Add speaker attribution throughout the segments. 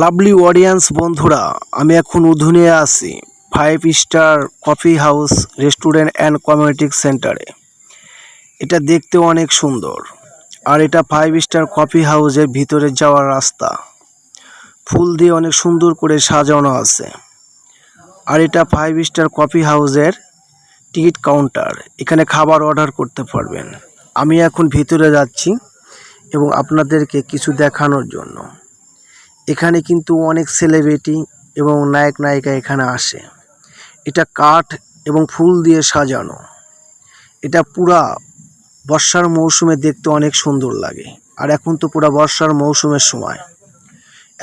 Speaker 1: Lovely audience বন্ধুরা, আমি এখন উধুনে আছি 5 star coffee house restaurant and community সেন্টারে। এটা দেখতে অনেক সুন্দর, আর এটা 5 স্টার কফি হাউসের ভিতরে যাওয়ার রাস্তা। ফুল দিয়ে অনেক সুন্দর করে সাজানো আছে। আর এটা 5 স্টার কফি হাউসের টিকিট কাউন্টার, এখানে খাবার অর্ডার করতে পারবেন। আমি এখন ভিতরে যাচ্ছি এবং আপনাদেরকে কিছু দেখানোর জন্য। এখানে কিন্তু অনেক সেলিব্রিটি এবং নায়ক নায়িকা এখানে আসে। এটা কাঠ এবং ফুল দিয়ে সাজানো। এটা পুরা বর্ষার মৌসুমে দেখতে অনেক সুন্দর লাগে। আর এখন তো পুরা বর্ষার মৌসুমের সময়,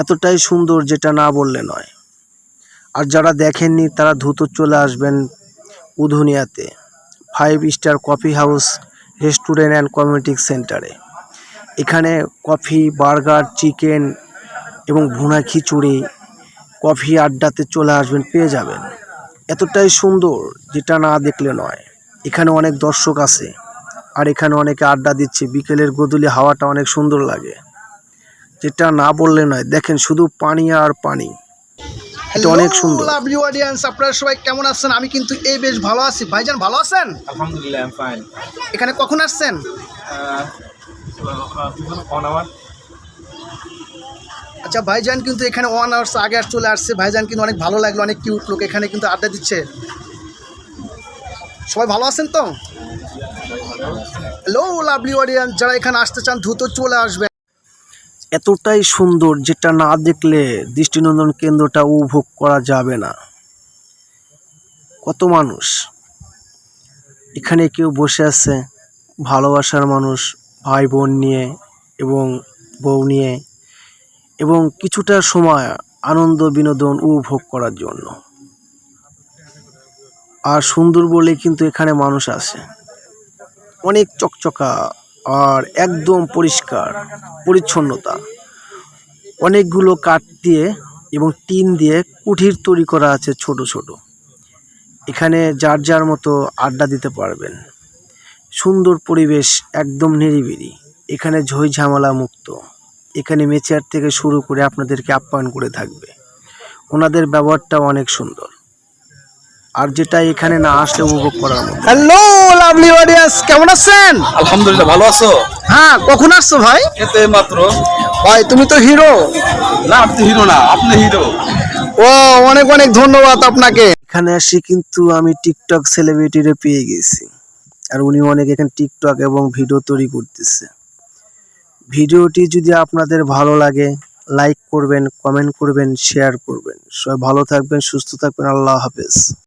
Speaker 1: এতটাই সুন্দর যেটা না বললে নয়। আর যারা দেখেননি তারা দ্রুত চলে আসবেন উধুনিয়াতে 5 star coffee house restaurant and community সেন্টারে। এখানে কফি, বার্গার, চিকেন এবং ভুনা খিচুড়ি, কফি আড্ডাতে চলে আসবেন, পেয়ে যাবেন। এতটাই সুন্দর যেটা না দেখলে নয়। এখানে অনেক দর্শক আছে, আর এখানে অনেকে আড্ডা দিচ্ছে। বিকেলের গোধূলি হাওয়াটা অনেক সুন্দর লাগে, যেটা না বললে নয়। দেখেন শুধু পানি আর পানি, এটা অনেক সুন্দর।
Speaker 2: লাভলি অডিয়েন্স, আপনারা সবাই কেমন আছেন? আমি কিন্তু বেশ ভালো আছি। ভাইজান ভালো আছেন?
Speaker 3: আলহামদুলিল্লাহ, আই এম ফাইন।
Speaker 2: এখানে কখন আসছেন? আচ্ছা, ভাইজান কিন্তু এখানে 1 আওয়ার্স আগে চলে আসছে। ভাইজান কিন্তু অনেক ভালো লাগলো, অনেক কিউট লোক। এখানে কিন্তু আড্ডা দিচ্ছে। সবাই ভালো আছেন তো? হ্যালো লাভলি অডিয়েন্স, যারা এখানে আসতে চান দ্রুত চলে আসবেন।
Speaker 1: এতটাই সুন্দর যেটা না দেখলে দৃষ্টিনন্দন কেন্দ্রটা উপভোগ করা যাবে না। কত মানুষ এখানে, কেউ বসে আছে ভালোবাসার মানুষ, ভাই বোন নিয়ে এবং বউ নিয়ে, এবং কিছুটা সময় আনন্দ বিনোদন উপভোগ করার জন্য। আর সুন্দর বলে কিন্তু এখানে মানুষ আসে। অনেক চকচকা আর একদম পরিষ্কার পরিচ্ছন্নতা। অনেকগুলো কাঠ দিয়ে এবং টিন দিয়ে কুঠির তৈরি করা আছে ছোট ছোট। এখানে যার যার মতো আড্ডা দিতে পারবেন। সুন্দর পরিবেশ, একদম নিরিবিলি। এখানে ঝই ঝামেলা মুক্ত। এখানে মেচেয়ার থেকে শুরু করে আপনাদেরকে আপ্যায়ন করে থাকবে। ওনাদের ব্যবহারটাও অনেক সুন্দর, আর যেটা এখানে না আসলে উপভোগ করার মতো।
Speaker 2: হ্যালো লাভলি অডিয়েন্স, কেমন আছেন?
Speaker 3: আলহামদুলিল্লাহ, ভালো আছো?
Speaker 2: হ্যাঁ, কখন আসছো ভাই?
Speaker 3: এতে মাত্র।
Speaker 2: ভাই তুমি তো হিরো।
Speaker 3: না, আপনি হিরো না, আপনি হিরো।
Speaker 2: ও, অনেক অনেক ধন্যবাদ আপনাকে।
Speaker 1: এখানে আসি কিন্তু আমি টিকটক সেলিব্রিটিরে পেয়ে গেছি, আর উনি অনেক এখানে টিকটক এবং ভিডিও তৈরি করতেছে। ভিডিওটি যদি আপনাদের ভালো লাগে, লাইক করবেন, কমেন্ট করবেন, শেয়ার করবেন। সবাই ভালো থাকবেন, সুস্থ থাকবেন। আল্লাহ হাফেজ।